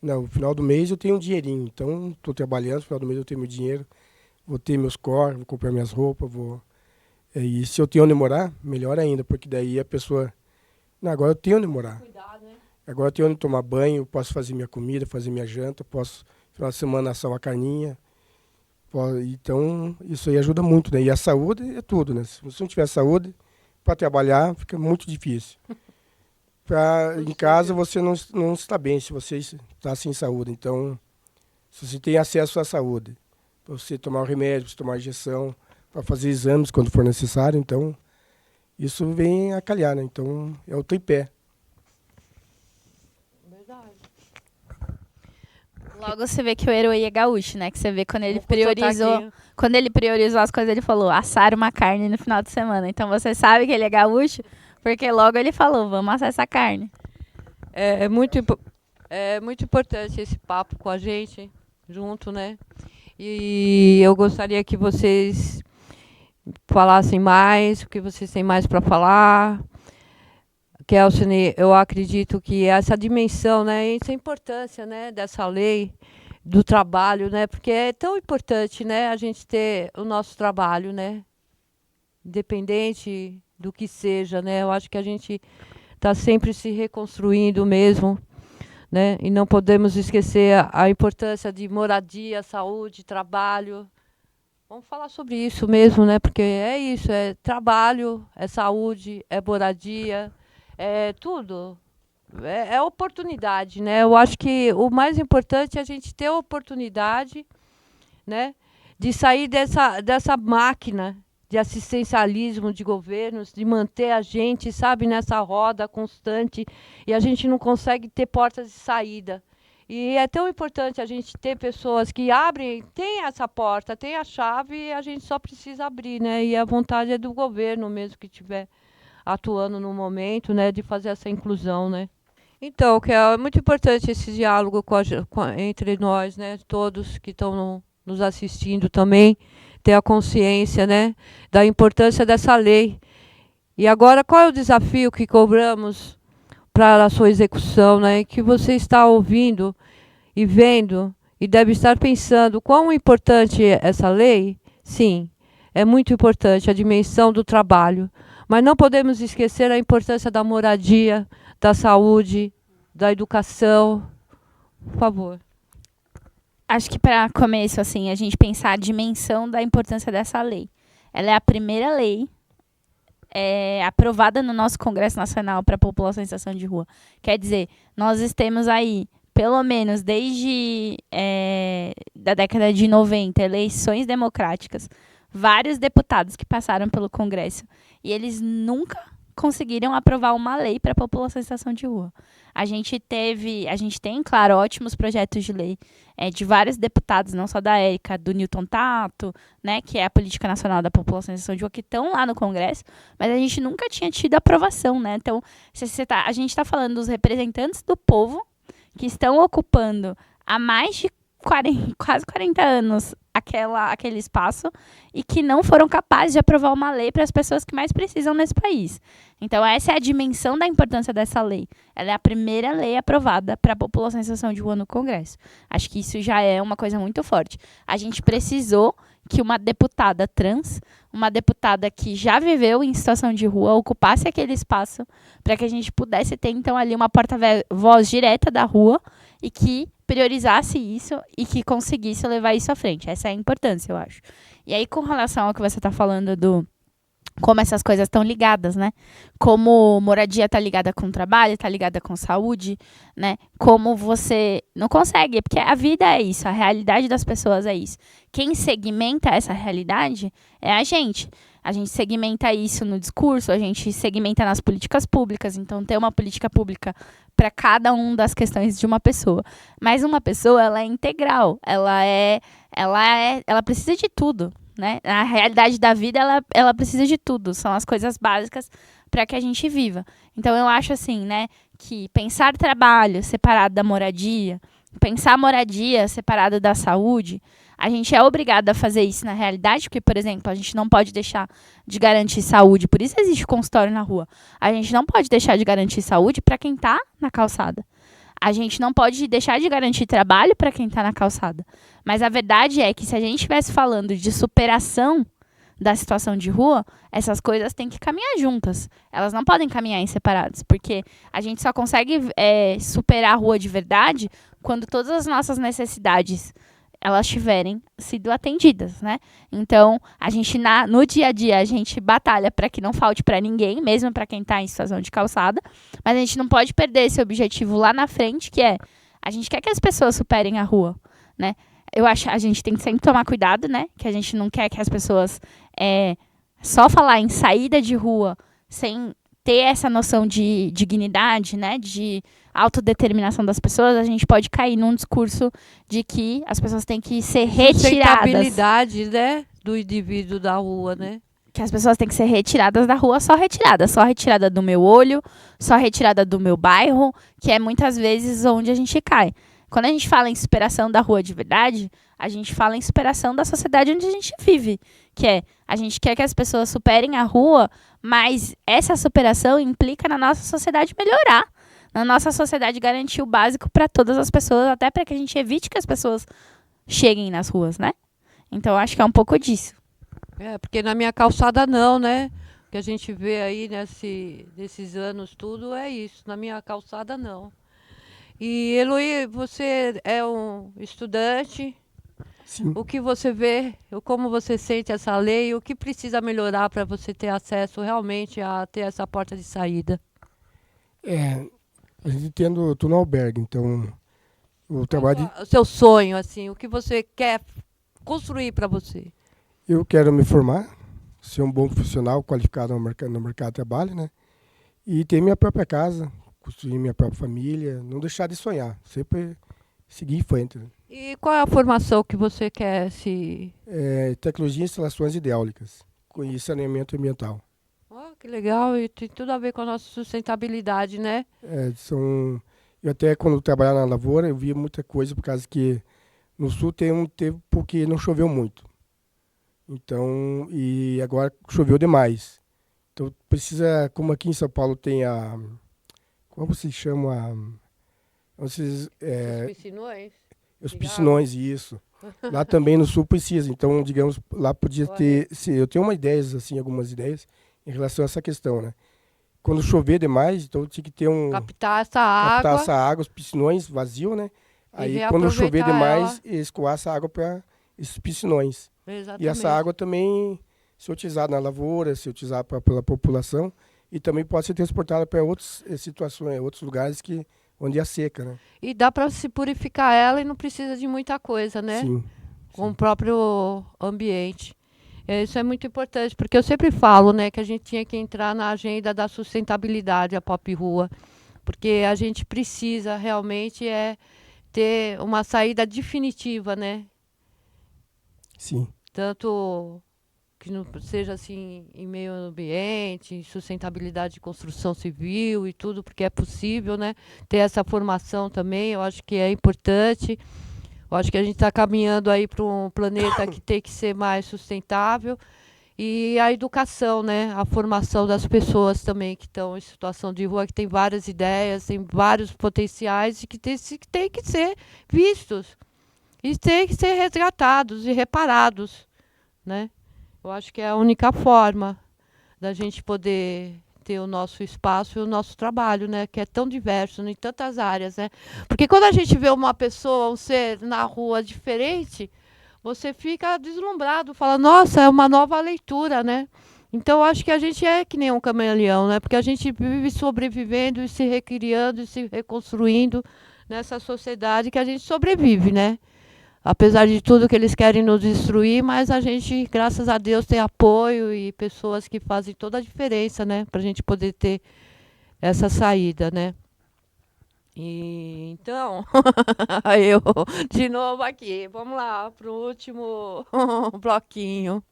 no final do mês eu tenho um dinheirinho, então estou trabalhando, no final do mês eu tenho meu dinheiro, vou ter meus cor, vou comprar minhas roupas, e se eu tenho onde morar, melhor ainda, porque daí a pessoa... Não, agora eu tenho onde morar. Cuidado, né? Agora eu tenho onde tomar banho, posso fazer minha comida, fazer minha janta, posso, no final de semana, assar uma carninha. Então, isso aí ajuda muito, né? E a saúde é tudo, né? Se você não tiver saúde, para trabalhar fica muito difícil. Em casa você não está bem se você está sem saúde. Então, se você tem acesso à saúde, para você tomar o remédio, para você tomar a injeção, para fazer exames quando for necessário, então isso vem a calhar, né? Então é o tripé. Verdade. Logo você vê que o herói é gaúcho, né? Que você vê quando ele priorizou as coisas, ele falou assar uma carne no final de semana. Então você sabe que ele é gaúcho, porque logo ele falou, vamos assar essa carne. É muito importante. É muito importante esse papo com a gente, junto, né? E eu gostaria que vocês falassem mais, o que vocês têm mais para falar. Kelsey, eu acredito que essa dimensão, né, essa importância, né, dessa lei do trabalho, né, porque é tão importante, né, a gente ter o nosso trabalho, né, independente do que seja, né, eu acho que a gente está sempre se reconstruindo mesmo, né, e não podemos esquecer a importância de moradia, saúde, trabalho. Vamos falar sobre isso mesmo, né, porque é isso, é trabalho, é saúde, é moradia, é tudo. É oportunidade, né? Eu acho que o mais importante é a gente ter a oportunidade, né, de sair dessa máquina de assistencialismo de governos, de manter a gente, sabe, nessa roda constante, e a gente não consegue ter portas de saída. E é tão importante a gente ter pessoas que abrem, tem essa porta, tem a chave, e a gente só precisa abrir, né? E a vontade é do governo mesmo que estiver atuando no momento, né, de fazer essa inclusão, né? Então, que é muito importante esse diálogo entre nós, né, todos que estão nos assistindo também, ter a consciência, né, da importância dessa lei. E agora, qual é o desafio que cobramos para a sua execução, né, que você está ouvindo e vendo e deve estar pensando quão importante é essa lei? Sim, é muito importante a dimensão do trabalho, mas não podemos esquecer a importância da moradia, da saúde, da educação. Por favor. Acho que para começo, assim, a gente pensar a dimensão da importância dessa lei. Ela é a primeira lei aprovada no nosso Congresso Nacional para a população em situação de rua. Quer dizer, nós temos aí, pelo menos desde da década de 90, eleições democráticas, vários deputados que passaram pelo Congresso e eles nunca conseguiram aprovar uma lei para a população em situação de rua. A gente tem, claro, ótimos projetos de lei de vários deputados, não só da Érica, do Newton Tato, né, que é a Política Nacional da População em situação de rua, que estão lá no Congresso, mas a gente nunca tinha tido aprovação, né? Então, a gente está falando dos representantes do povo que estão ocupando há mais de quase 40 anos aquele espaço e que não foram capazes de aprovar uma lei para as pessoas que mais precisam nesse país. Então, essa é a dimensão da importância dessa lei. Ela é a primeira lei aprovada para a população em situação de rua no Congresso. Acho que isso já é uma coisa muito forte. A gente precisou que uma deputada trans, uma deputada que já viveu em situação de rua, ocupasse aquele espaço para que a gente pudesse ter, então, ali uma porta-voz direta da rua e que priorizasse isso e que conseguisse levar isso à frente. Essa é a importância, eu acho. E aí, com relação ao que você está falando como essas coisas estão ligadas, né? Como moradia está ligada com trabalho, está ligada com saúde, né? Como você não consegue, porque a vida é isso, a realidade das pessoas é isso. Quem segmenta essa realidade é a gente. A gente segmenta isso no discurso, a gente segmenta nas políticas públicas. Então, ter uma política pública para cada uma das questões de uma pessoa. Mas uma pessoa, ela é integral, ela precisa de tudo, né? A realidade da vida, ela precisa de tudo. São as coisas básicas para que a gente viva. Então, eu acho assim, né, que pensar trabalho separado da moradia, pensar moradia separado da saúde, a gente é obrigado a fazer isso na realidade, porque, por exemplo, a gente não pode deixar de garantir saúde, por isso existe consultório na rua. A gente não pode deixar de garantir saúde para quem está na calçada. A gente não pode deixar de garantir trabalho para quem está na calçada. Mas a verdade é que se a gente estivesse falando de superação da situação de rua, essas coisas têm que caminhar juntas. Elas não podem caminhar em separados, porque a gente só consegue superar a rua de verdade quando todas as nossas necessidades elas tiverem sido atendidas, né? Então, a gente no dia a dia a gente batalha para que não falte para ninguém, mesmo para quem está em situação de calçada, mas a gente não pode perder esse objetivo lá na frente, que é a gente quer que as pessoas superem a rua, né? Eu acho a gente tem que sempre tomar cuidado, né? Que a gente não quer que as pessoas só falar em saída de rua sem ter essa noção de dignidade, né? De autodeterminação das pessoas, a gente pode cair num discurso de que as pessoas têm que ser retiradas. Sustentabilidade, né, do indivíduo da rua, né? que as pessoas têm que ser retiradas da rua, só retirada do meu olho, só retirada do meu bairro, que é muitas vezes onde a gente cai. Quando a gente fala em superação da rua de verdade, a gente fala em superação da sociedade onde a gente vive, que é, a gente quer que as pessoas superem a rua, mas essa superação implica na nossa sociedade melhorar, na nossa sociedade garantir o básico para todas as pessoas, até para que a gente evite que as pessoas cheguem nas ruas, né? Então, eu acho que é um pouco disso. Porque na minha calçada não, né? O que a gente vê aí nesses anos tudo é isso. Na minha calçada não. E Eloy, você é um estudante. Sim. O que você vê, como você sente essa lei, o que precisa melhorar para você ter acesso realmente a ter essa porta de saída? A gente tendo, tô no albergue, então o trabalho O seu sonho, assim, o que você quer construir para você? eu quero me formar, ser um bom profissional qualificado no mercado de trabalho, né? E ter minha própria casa, construir minha própria família, não deixar de sonhar, sempre seguir em frente. Né? E qual é a formação que você quer se... Tecnologia e instalações hidráulicas, com saneamento ambiental. Oh, que legal, e tem tudo a ver com a nossa sustentabilidade, né? Eu até quando trabalhava na lavoura, eu via muita coisa, por causa que no sul tem um tempo porque não choveu muito. Então, e agora choveu demais. Então precisa, como aqui em São Paulo tem como se chama? Os piscinões. Os piscinões, isso. Lá também no sul precisa. Então, digamos, lá podia ter... Eu tenho uma ideia, assim, algumas ideias em relação a essa questão, né? Quando chover demais, então tinha que ter Captar captar água. essa água, os piscinões vazios, né? Aí, quando reaproveitar chover demais, ela. escoar essa água para esses piscinões. Exatamente. E essa água também ser utilizada na lavoura, ser utilizada pela população e também pode ser transportada para outras situações, outros lugares onde há seca, né? E dá para se purificar ela e não precisa de muita coisa, né? Sim. Com o próprio ambiente. Isso é muito importante, porque eu sempre falo, né, que a gente tinha que entrar na agenda da sustentabilidade, a Pop Rua, porque a gente precisa realmente ter uma saída definitiva, né? Sim. Tanto que não seja assim em meio ambiente, em sustentabilidade de construção civil e tudo, porque é possível, né? Ter essa formação também, eu acho que é importante. Eu acho que a gente está caminhando aí para um planeta que tem que ser mais sustentável. E a educação, né? A formação das pessoas também que estão em situação de rua, que tem várias ideias, tem vários potenciais e que tem que ser vistos. E tem que ser resgatados e reparados, né? Eu acho que é a única forma da gente poder ter o nosso espaço e o nosso trabalho, né? Que é tão diverso em tantas áreas, né? Porque quando a gente vê uma pessoa, um ser na rua diferente, você fica deslumbrado, fala, nossa, é uma nova leitura, né? Então, eu acho que a gente é que nem um camaleão, né? Porque a gente vive sobrevivendo e se recriando e se reconstruindo nessa sociedade que a gente sobrevive, né? Apesar de tudo que eles querem nos destruir, mas a gente, graças a Deus, tem apoio e pessoas que fazem toda a diferença, né? Para a gente poder ter essa saída, né? E, então, eu de novo aqui. Vamos lá para o último bloquinho.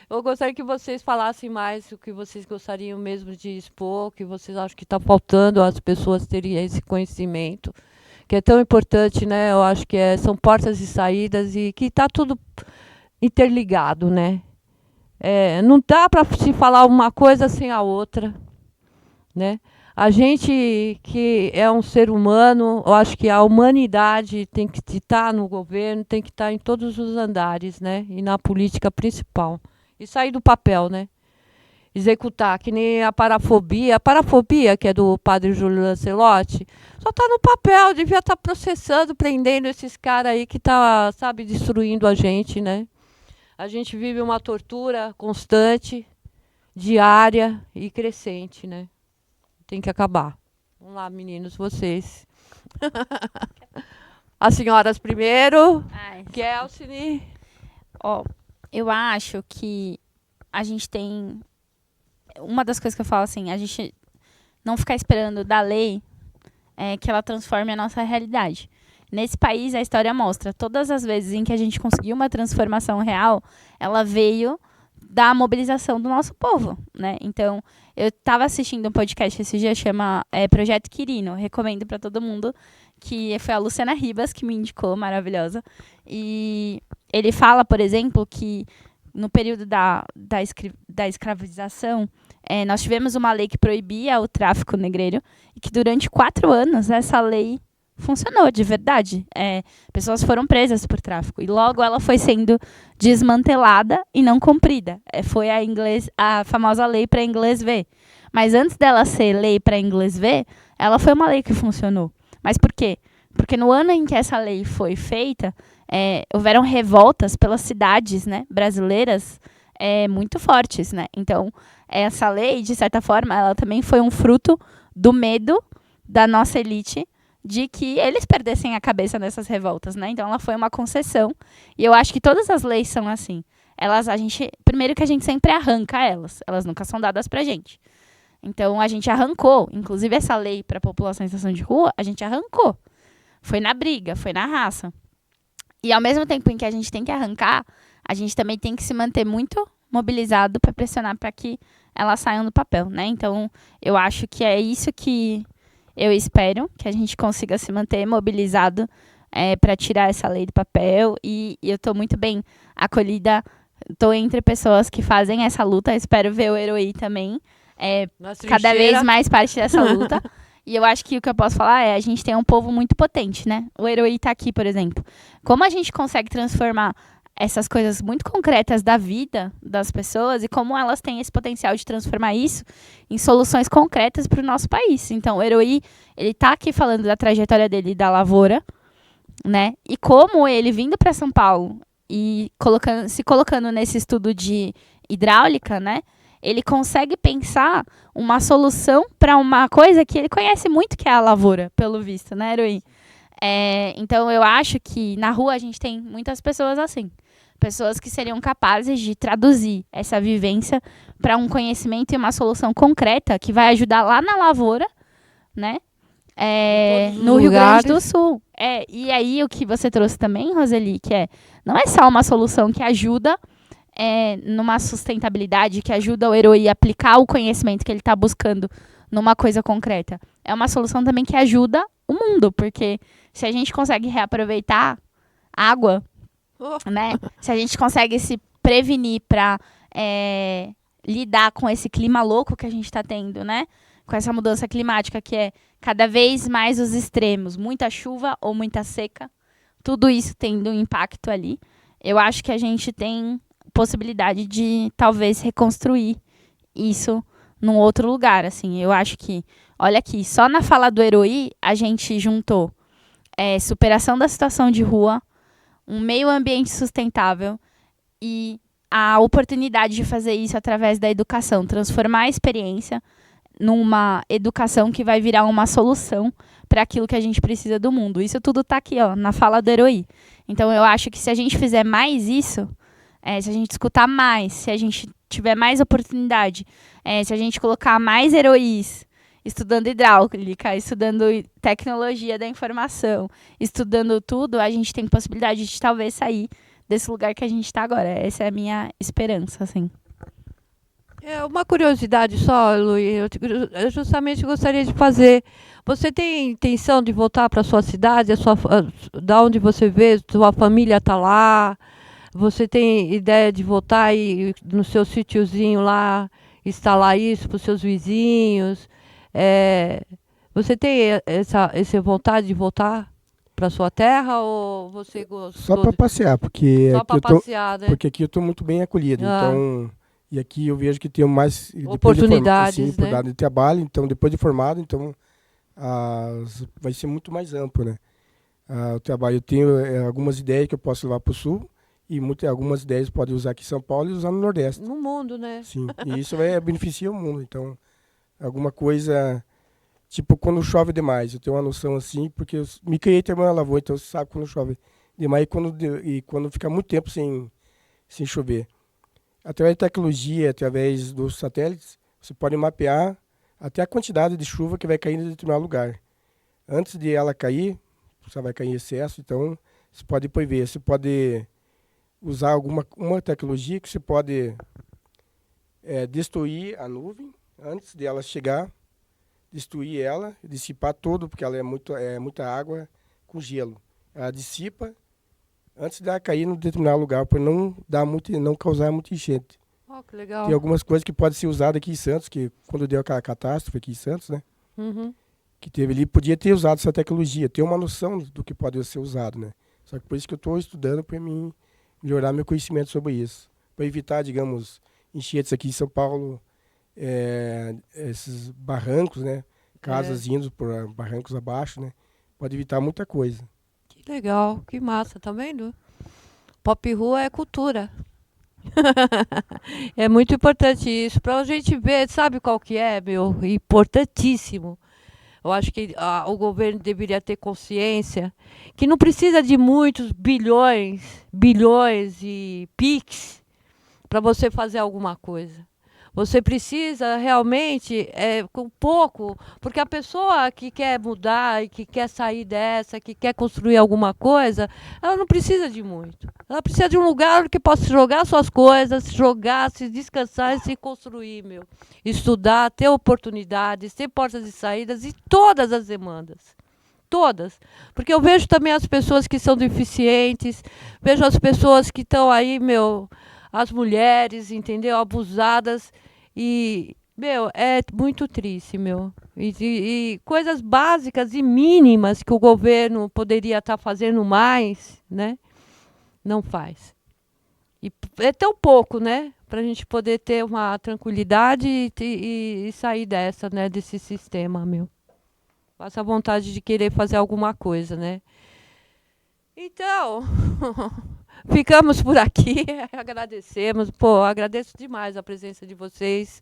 Eu gostaria que vocês falassem mais o que vocês gostariam mesmo de expor, o que vocês acham que está faltando as pessoas terem esse conhecimento, que é tão importante, né? Eu acho que são portas e saídas e que está tudo interligado, né? Não dá para se falar uma coisa sem a outra, né? A gente que é um ser humano, eu acho que a humanidade tem que estar no governo, tem que estar em todos os andares, né? E na política principal. E sair do papel, né? Executar, que nem a parafobia. A parafobia, que é do padre Júlio Lancelotti, só está no papel, devia estar processando, prendendo esses caras aí que tá, sabe, destruindo a gente, né? A gente vive uma tortura constante, diária e crescente, né? Tem que acabar. Vamos lá, meninos, vocês. As senhoras primeiro. Kelsey. Eu acho que a gente tem... Uma das coisas que eu falo assim, a gente não ficar esperando da lei que ela transforme a nossa realidade. Nesse país, a história mostra, todas as vezes em que a gente conseguiu uma transformação real, ela veio da mobilização do nosso povo, né? Então, eu estava assistindo um podcast esse dia, chama Projeto Quirino, recomendo para todo mundo, que foi a Luciana Ribas que me indicou, maravilhosa. E ele fala, por exemplo, que no período da escravização, nós tivemos uma lei que proibia o tráfico negreiro e que durante 4 anos essa lei funcionou de verdade. Pessoas foram presas por tráfico e logo ela foi sendo desmantelada e não cumprida. Foi a famosa lei para inglês ver. Mas antes dela ser lei para inglês ver, ela foi uma lei que funcionou. Mas por quê? Porque no ano em que essa lei foi feita, houveram revoltas pelas cidades, né, brasileiras muito fortes, né? Então, essa lei, de certa forma, ela também foi um fruto do medo da nossa elite de que eles perdessem a cabeça nessas revoltas, né? Então, ela foi uma concessão. E eu acho que todas as leis são assim. Primeiro que a gente sempre arranca elas nunca são dadas pra gente. Então, a gente arrancou, inclusive essa lei para a população em situação de rua, a gente arrancou. Foi na briga, foi na raça. E ao mesmo tempo em que a gente tem que arrancar, a gente também tem que se manter muito mobilizado para pressionar para que elas saiam do papel, né? Então, eu acho que é isso que eu espero, que a gente consiga se manter mobilizado para tirar essa lei do papel. E eu estou muito bem acolhida, estou entre pessoas que fazem essa luta, espero ver o Heroí também, cada vez mais parte dessa luta. E eu acho que o que eu posso falar a gente tem um povo muito potente, né? O Heroí tá aqui, por exemplo. Como a gente consegue transformar essas coisas muito concretas da vida das pessoas e como elas têm esse potencial de transformar isso em soluções concretas para o nosso país. Então, o Heroí, ele tá aqui falando da trajetória dele da lavoura, né? E como ele vindo para São Paulo e se colocando nesse estudo de hidráulica, né? Ele consegue pensar uma solução para uma coisa que ele conhece muito, que é a lavoura, pelo visto, né, Heroí? Então, eu acho que na rua a gente tem muitas pessoas assim. Pessoas que seriam capazes de traduzir essa vivência para um conhecimento e uma solução concreta que vai ajudar lá na lavoura, né? No Rio Grande do Sul. E aí, o que você trouxe também, Roseli, que não é só uma solução que ajuda numa sustentabilidade, que ajuda o Heroí a aplicar o conhecimento que ele está buscando numa coisa concreta. É uma solução também que ajuda o mundo, porque se a gente consegue reaproveitar água, né? Se a gente consegue se prevenir para lidar com esse clima louco que a gente está tendo, né? Com essa mudança climática que é cada vez mais os extremos, muita chuva ou muita seca, tudo isso tendo um impacto ali. Eu acho que a gente tem possibilidade de talvez reconstruir isso num outro lugar, assim. Eu acho que, olha aqui, só na fala do Heroí a gente juntou superação da situação de rua, um meio ambiente sustentável e a oportunidade de fazer isso através da educação, transformar a experiência numa educação que vai virar uma solução para aquilo que a gente precisa do mundo. Isso tudo está aqui, ó, na fala do Heroí. Então, eu acho que se a gente fizer mais isso, se a gente escutar mais, se a gente tiver mais oportunidade, se a gente colocar mais Heroís estudando hidráulica, estudando tecnologia da informação, estudando tudo, a gente tem possibilidade de talvez sair desse lugar que a gente está agora. Essa é a minha esperança, assim. Uma curiosidade só, Luí, eu justamente gostaria de fazer. Você tem intenção de voltar para a sua cidade, da onde você vê, sua família está lá? Você tem ideia de voltar e no seu sítiozinho lá, instalar isso para os seus vizinhos? Você tem essa vontade de voltar para sua terra ou você gostou? Só para passear, porque Só para passear, né? porque aqui eu estou muito bem acolhido. Então, e aqui eu vejo que tenho mais oportunidades, né? De trabalho. Então, depois de formado, então vai ser muito mais amplo, né? O trabalho, eu tenho algumas ideias que eu posso levar para o sul e algumas ideias pode usar aqui em São Paulo e usar no Nordeste. No mundo, né? Sim. E isso vai beneficiar o mundo. Então, alguma coisa, tipo, quando chove demais, eu tenho uma noção assim, porque eu me criei trabalhando na lavoura, então você sabe quando chove demais e quando fica muito tempo sem chover. Através da tecnologia, através dos satélites, você pode mapear até a quantidade de chuva que vai cair em determinado lugar. Antes de ela cair, você vai cair em excesso, então você pode prever, você pode usar uma tecnologia que você pode destruir a nuvem antes dela chegar, destruir ela, dissipar todo, porque ela é muita água com gelo. Ela dissipa antes dela cair num determinado lugar, para não causar muita enchente. Oh, que legal. Tem algumas coisas que podem ser usadas aqui em Santos, que quando deu aquela catástrofe aqui em Santos, né? Uhum. Que teve ali, podia ter usado essa tecnologia, ter uma noção do que pode ser usado, né? Só que por isso que eu estou estudando para mim melhorar meu conhecimento sobre isso. Para evitar, digamos, enchentes aqui em São Paulo, esses barrancos, né? Casas indo por barrancos abaixo, né? Pode evitar muita coisa. Que legal, que massa, tá vendo? Pop Rua é cultura. É muito importante isso, para a gente ver, sabe qual que é, meu? Importantíssimo. Eu acho que o governo deveria ter consciência que não precisa de muitos bilhões e PIX para você fazer alguma coisa. Você precisa realmente, com pouco, porque a pessoa que quer mudar e que quer sair dessa, que quer construir alguma coisa, ela não precisa de muito. Ela precisa de um lugar que possa jogar suas coisas, se descansar e se construir, meu. Estudar, ter oportunidades, ter portas de saídas e todas as demandas. Todas. Porque eu vejo também as pessoas que são deficientes, vejo as pessoas que estão aí, meu, as mulheres, entendeu? Abusadas. E, meu, é muito triste, meu. E coisas básicas e mínimas que o governo poderia estar fazendo mais, né? Não faz. E é tão pouco, né? Para a gente poder ter uma tranquilidade e sair dessa, né? Desse sistema, meu. Passa a vontade de querer fazer alguma coisa, né? Então, ficamos por aqui, agradecemos. Pô, agradeço demais a presença de vocês,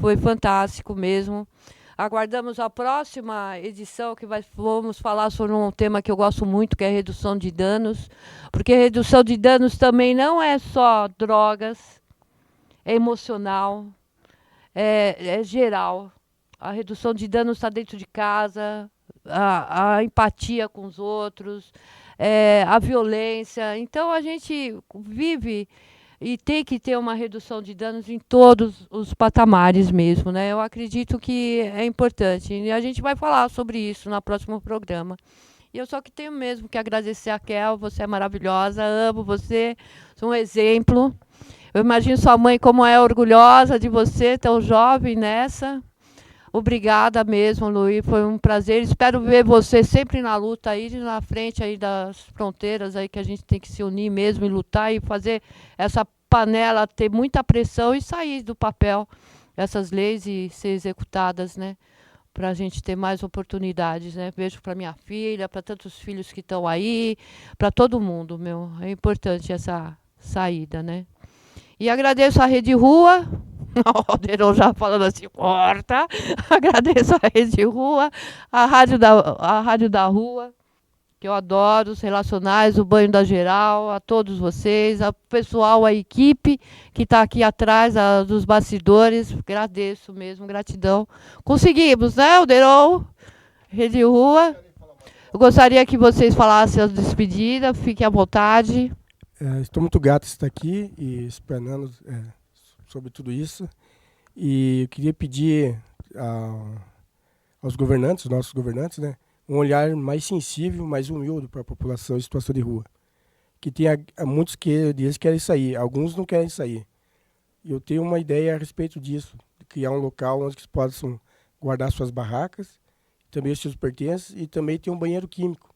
foi fantástico mesmo. Aguardamos a próxima edição, que vamos falar sobre um tema que eu gosto muito, que é redução de danos, porque redução de danos também não é só drogas, é emocional, é geral. A redução de danos está dentro de casa, a empatia com os outros, a violência. Então, a gente vive e tem que ter uma redução de danos em todos os patamares mesmo, né? Eu acredito que é importante. E a gente vai falar sobre isso no próximo programa. E eu só que tenho mesmo que agradecer a Kel, você é maravilhosa, amo você, sou um exemplo. Eu imagino sua mãe como é orgulhosa de você, tão jovem nessa. Obrigada mesmo, Luiz, foi um prazer. Espero ver você sempre na luta aí, na frente aí das fronteiras aí, que a gente tem que se unir mesmo e lutar e fazer essa panela ter muita pressão e sair do papel essas leis e ser executadas, né? Para a gente ter mais oportunidades, né? Vejo para minha filha, para tantos filhos que estão aí, para todo mundo, meu. É importante essa saída, né? E agradeço a Rede Rua. O Deron já falando assim, corta. Agradeço a Rede Rua, a Rádio da Rua, que eu adoro, os relacionais, o Banho da Geral, a todos vocês, ao pessoal, a equipe que está aqui atrás, dos bastidores. Agradeço mesmo, gratidão. Conseguimos, né, o Deron? Rede Rua. Eu gostaria que vocês falassem a despedida, fiquem à vontade. Estou muito grato de estar aqui e explanando sobre tudo isso. E eu queria pedir aos governantes, nossos governantes, né, um olhar mais sensível, mais humilde para a população em situação de rua. Que tem muitos que eles querem sair, alguns não querem sair. E eu tenho uma ideia a respeito disso, de criar um local onde eles possam guardar suas barracas, também os seus pertences, e também ter um banheiro químico.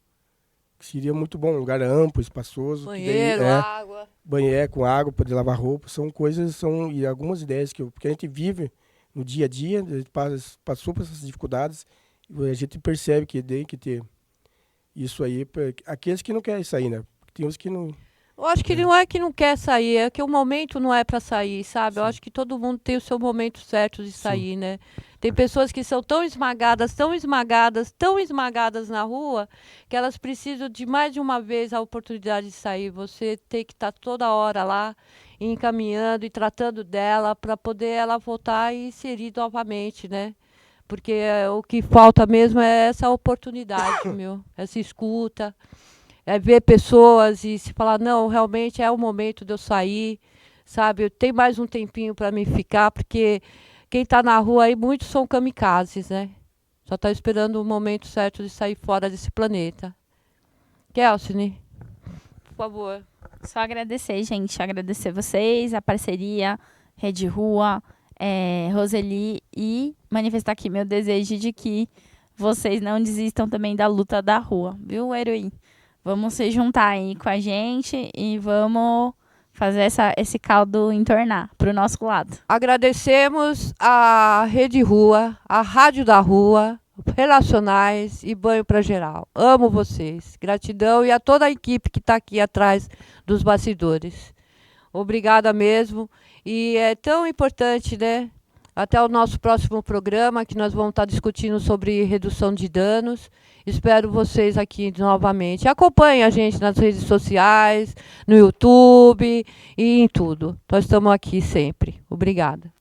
Que seria muito bom, um lugar amplo, espaçoso. Banheiro, água. Banheiro com água, poder lavar roupa, são coisas, e algumas ideias porque a gente vive no dia a dia, a gente passou por essas dificuldades, e a gente percebe que tem que ter isso aí, para aqueles que não querem sair, né? Tem uns que não... Eu acho que não é que não quer sair, é que o momento não é para sair, sabe? Sim. Eu acho que todo mundo tem o seu momento certo de sair, Sim. né? Tem pessoas que são tão esmagadas na rua, que elas precisam de mais de uma vez a oportunidade de sair. Você tem que estar toda hora lá, encaminhando e tratando dela, para poder ela voltar e inserir novamente, né? Porque o que falta mesmo é essa oportunidade, meu, essa escuta. É ver pessoas e se falar, não, realmente é o momento de eu sair, sabe? Tem mais um tempinho para me ficar, porque quem está na rua aí, muitos são kamikazes, né? Só está esperando o momento certo de sair fora desse planeta. Kelsine, por favor. Só agradecer, gente. Agradecer vocês, a parceria, Rede Rua, Roseli, e manifestar aqui meu desejo de que vocês não desistam também da luta da rua, viu, Heroí? Vamos se juntar aí com a gente e vamos fazer esse caldo entornar para o nosso lado. Agradecemos a Rede Rua, a Rádio da Rua, Relacionais e Banho para Geral. Amo vocês. Gratidão, e a toda a equipe que está aqui atrás dos bastidores. Obrigada mesmo. E é tão importante, né? Até o nosso próximo programa, que nós vamos estar discutindo sobre redução de danos. Espero vocês aqui novamente. Acompanhe a gente nas redes sociais, no YouTube e em tudo. Nós estamos aqui sempre. Obrigada.